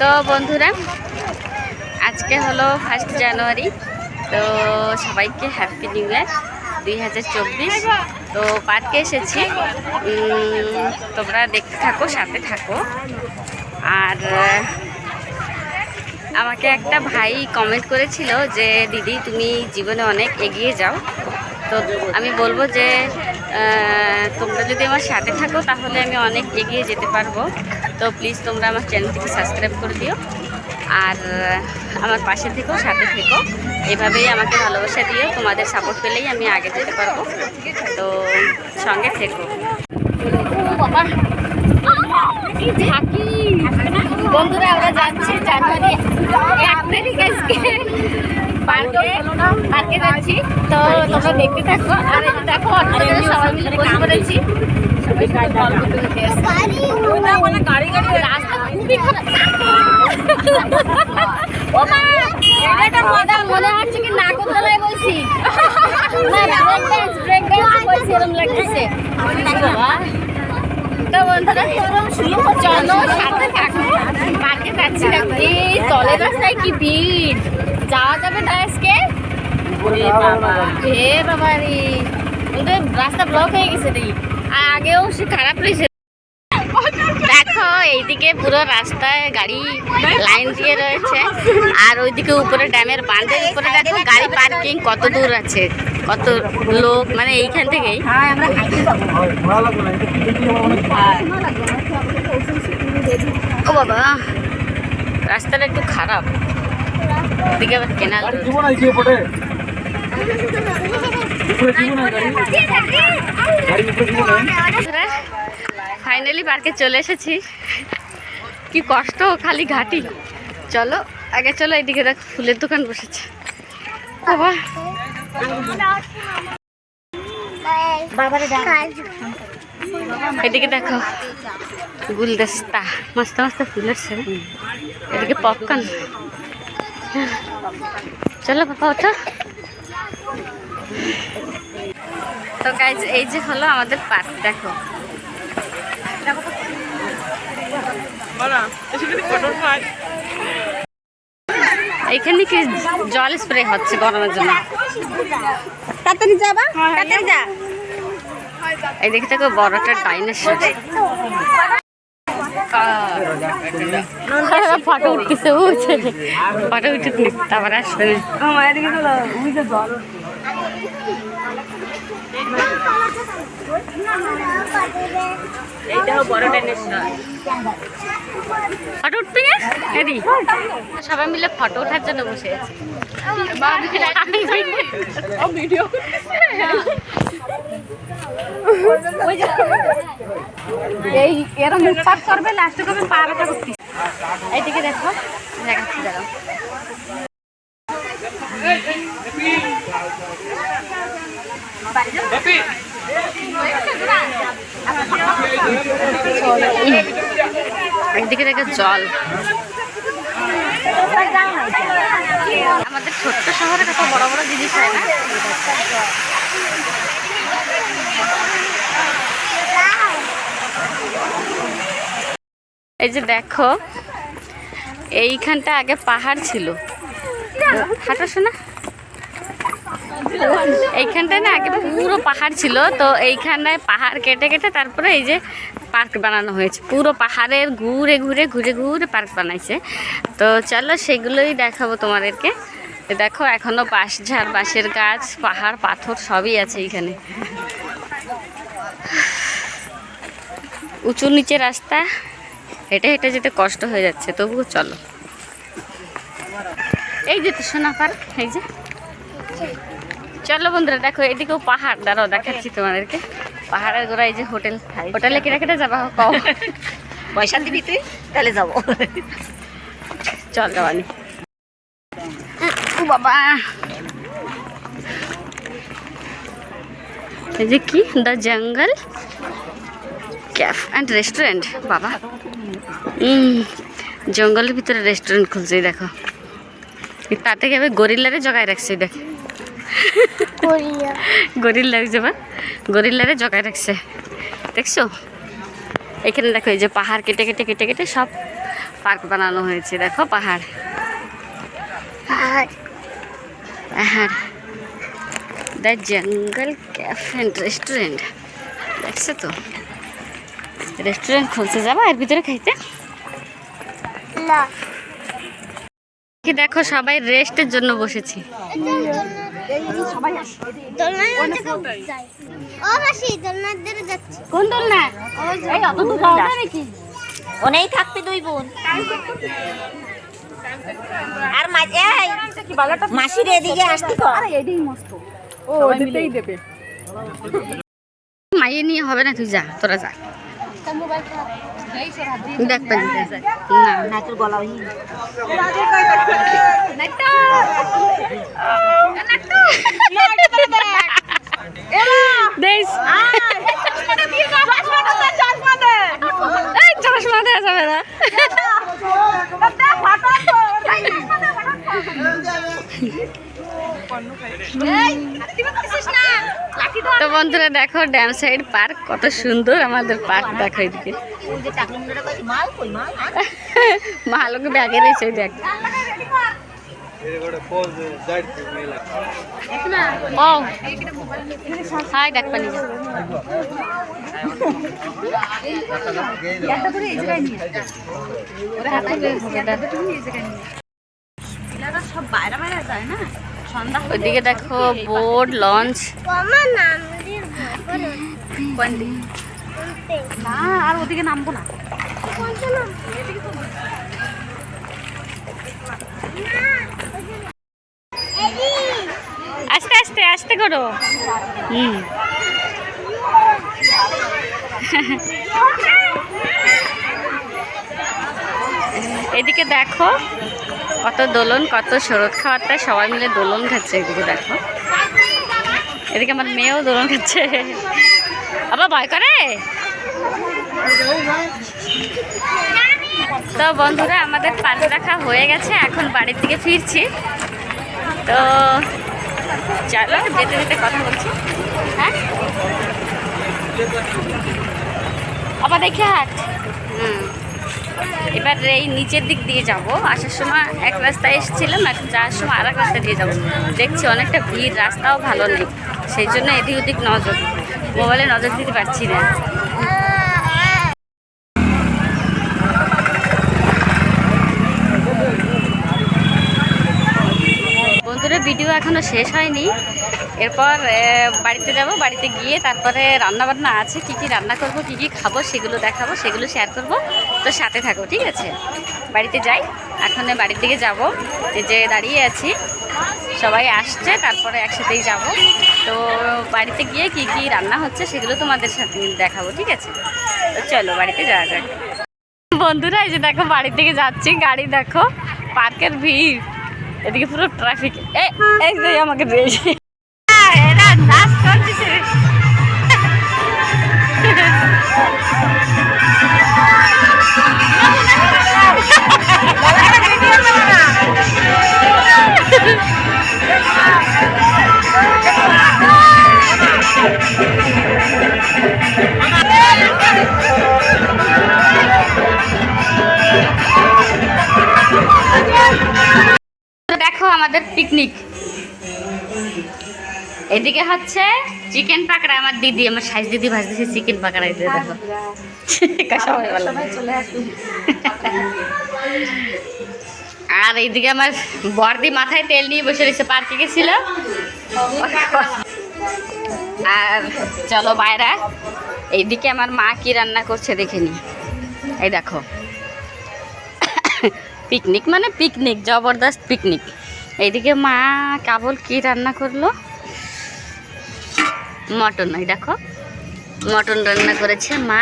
তো বন্ধুরা আজকে হলো 1 জানুয়ারি। তো সবাইকে হ্যাপি নিউ ইয়ার 2024। তো পার্কে এসেছি, তোমরা দেখতে থাকো, সাথে থাকো। আর আমাকে একটা ভাই কমেন্ট করেছিল যে দিদি তুমি জীবনে অনেক এগিয়ে যাও। তো আমি বলবো যে তোমরা যদি আমার সাথে থাকো তাহলে আমি অনেক এগিয়ে যেতে পারবো। তো প্লিজ তোমরা আমার চ্যানেলটিকে সাবস্ক্রাইব করে দিও আর আমার পাশে থেকো, সাথে থেকো। এভাবেই আমাকে ভালোবাসা দিও, তোমাদের সাপোর্ট পেলেই আমি আগে যেতে পারবো। তো সঙ্গে থেকো। বন্ধুরা আমরা যাচ্ছি জানুয়ারি 1 তারিখে পার্কে যাচ্ছি। তো তোমরা দেখতে থাকো। আর দেখো সবাই মিলে বসে পড়েছি, রাস্তা খুবই খারাপ। মনে হচ্ছে কি নাগরদোলায় বলছি, এরকম লাগতেছে। তো বন্ধুরা চলো সাথে থাকো, পার্কে যাচ্ছি। এই তলের রাস্তায় কি ভিড়, যাওয়া যাবে না আজকে? হে বাবা রে, রাস্তা ব্লক হয়ে গেছে রে। আর আগেও সে খারাপ রয়েছে। দেখো এইদিকে পুরো রাস্তায় গাড়ি লাইন দিয়ে রয়েছে, আর ওইদিকে উপরে ড্যামের বাঁধের উপরে দেখো গাড়ি পার্কিং কত দূর আছে, কত লোক, মানে এইখান থেকেই। ও বাবা, রাস্তাটা একটু খারাপ, ওদিকে আবার কেনাল। ফাইনালি পার্কে চলে এসেছি। কি কষ্ট, খালি ঘাটি। চলো আগে চলো, এইদিকে দেখ ফুলের দোকান বসেছে। এদিকে দেখো গুলদস্তা, মস্ত মস্ত ফুলের ছে। এদিকে পপকর্ন। চলো বাবা ওঠো। তো গাইজ এই যে হলো আমাদের পার্ক। দেখো এইখানে কি জল স্প্রে হচ্ছে গরমের জন্য। তাড়াতাড়ি যাবা, তাড়াতাড়ি যা। এই দেখে থাকো বড় একটা ডাইনোসর। ফটো উঠতেছে, ফটো উঠে তারপর আসবে। ফটো উঠবি না? সবাই মিলে ফটো ওঠার জন্য বসে আছি। এই এরা মুখপাত করবে, লাস্টে করবে পা ব্যথা করতে। এইদিকে দেখো দেখাচ্ছি, দাঁড়াও। একদিকে দেখো জল। আমাদের ছোট্ট শহরে কত বড় বড় জিনিস হয় না। এই যে দেখো এইখানটা আগে পাহাড় ছিল। হাঁটাশো না, এইখানটায় না আগে পুরো পাহাড় ছিল। তো এইখানটায় পাহাড় কেটে কেটে তারপরে এই যে পার্ক বানানো হয়েছে। পুরো পাহাড়ের ঘুরে ঘুরে ঘুরে ঘুরে পার্ক বানাইছে। তো চলো সেগুলোই দেখাবো তোমাদেরকে। দেখো এখনো বাঁশঝাড়, বাঁশের গাছ, পাহাড়, পাথর সবই আছে এইখানে। উঁচু নিচে রাস্তা, হেঁটে হেঁটে যেতে কষ্ট হয়ে যাচ্ছে, তবুও চলো। এই যে তো সোনা পার্ক, এই যে। চলো বন্ধুরা দেখো এদিকেও পাহাড়, দাঁড়াও দেখাচ্ছি তোমাদেরকে। পাহাড়ের গোড়া এই যে হোটেল। হোটেলে কেটে কেটে যাবা, কও পয়সা দিবি তুই, তাহলে যাবো। চল যাবানি। ও বাবা, এই যে কি the jungle cafe and restaurant. বাবা জঙ্গলের ভিতরে রেস্টুরেন্ট খুলছে, দেখো। তার থেকে গরিল্লারে জগায় রাখছে, দেখ গরিল্লা যাবা, গরিল্লারে জগায় রাখছে, দেখছো। এখানে দেখো এই যে পাহাড় কেটে কেটে কেটে কেটে সব পার্ক বানানো হয়েছে, দেখো পাহাড় পাহাড়। The jungle cafe and restaurant, দেখছো তো রেস্টুরেন্ট খুলছে, যাবা এর ভিতরে খাইতে? কি দেখো সবাই রেস্টের জন্য বসেছি। কোন দোলনা? ওনেই থাকবে দুই বোন আর মাসির এদিকে আসতে তো মাইয়ে নিয়ে হবে না, তুই যা, তোরা যা। দেখ না তোর গলা চশমা দেওয়া যাবে না। তো বন্ধুরা দেখো ড্যাম সাইড পার্ক কত সুন্দর, আমাদের পার্ক দেখো এদিকে মালকে ব্যাগে রয়েছে, দেখ ও হাই দেখ পানি ওইদিকে দেখো বোট লঞ্চ। আর ওদিকে নামবো না, আস্তে আস্তে আস্তে করো। এদিকে দেখো কত দোলন, কত শরৎ খাওয়াতে সবাই মিলে দোলন খাচ্ছে। এদিকে দেখো, এদিকে আমার মেয়েও দোলন খাচ্ছে। আবার ভয় করে। তো বন্ধুরা আমাদের পার্ক দেখা হয়ে গেছে, এখন বাড়ির দিকে ফিরছি। তো চলো যেতে যেতে কথা বলছি। হ্যাঁ আবার দেখে হাট। এবার এই নিচের দিক দিয়ে যাব। আসার সময় এক রাস্তায় এসেছিলাম, এখন যাওয়ার সময় আর এক রাস্তা দিয়ে যাবো। দেখছি অনেকটা ভিড়, রাস্তাও ভালো নেই, সেই জন্য এদিক ওদিক নজর, মোবাইলে নজর দিতে পারছি না। বন্ধুরা ভিডিও এখনো শেষ হয়নি, এরপর বাড়িতে যাব। বাড়িতে গিয়ে তারপরে রান্নাবান্না আছে, কি কি রান্না করব, কি কি খাবো সেগুলো দেখাবো, সেগুলো শেয়ার করব। তো সাথে থাকো, ঠিক আছে? বাড়িতে যাই, এখন বাড়ির দিকে যাব। যে দাঁড়িয়ে আছি সবাই আসছে, তারপরে একসাথেই যাব। তো বাড়িতে গিয়ে কি কি রান্না হচ্ছে সেগুলো তোমাদের সাথে দেখাবো, ঠিক আছে? তো চলো বাড়িতে যাওয়া যাক। বন্ধুরা এই যে দেখো বাড়ির দিকে যাচ্ছি, গাড়ি দেখো, পার্কের ভিড়, এদিকে পুরো ট্রাফিক। এই যে আমাকে এরা নাচ করতেছে। দেখো আমাদের পিকনিক, এদিকে হচ্ছে চিকেন পাকড়া। আমার দিদি, আমার সাইজ দিদি ভাজতেছে চিকেন পাকড়া। এদিকে দেখো আর এইদিকে আমার বর্দি মাথায় তেল নিয়ে বসে রয়েছে, পার্কে গেছিল। আর চলো বাইরা, এইদিকে আমার মা কি রান্না করছে দেখে নি। এই দেখো পিকনিক মানে পিকনিক, জবরদস্ত পিকনিক। এইদিকে মা কেবল কি রান্না করলো, মটন। এই দেখো মটন রান্না করেছে মা।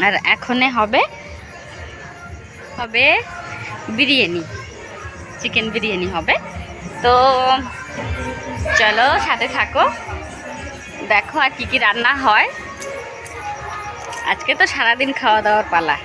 আর এখনে হবে বিরিয়ানি, চিকেন বিরিয়ানি হবে। তো চলো সাথে থাকো, দেখো আর কি কি রান্না হয়। আজকে তো সারাদিন খাওয়া দাওয়ার পালা।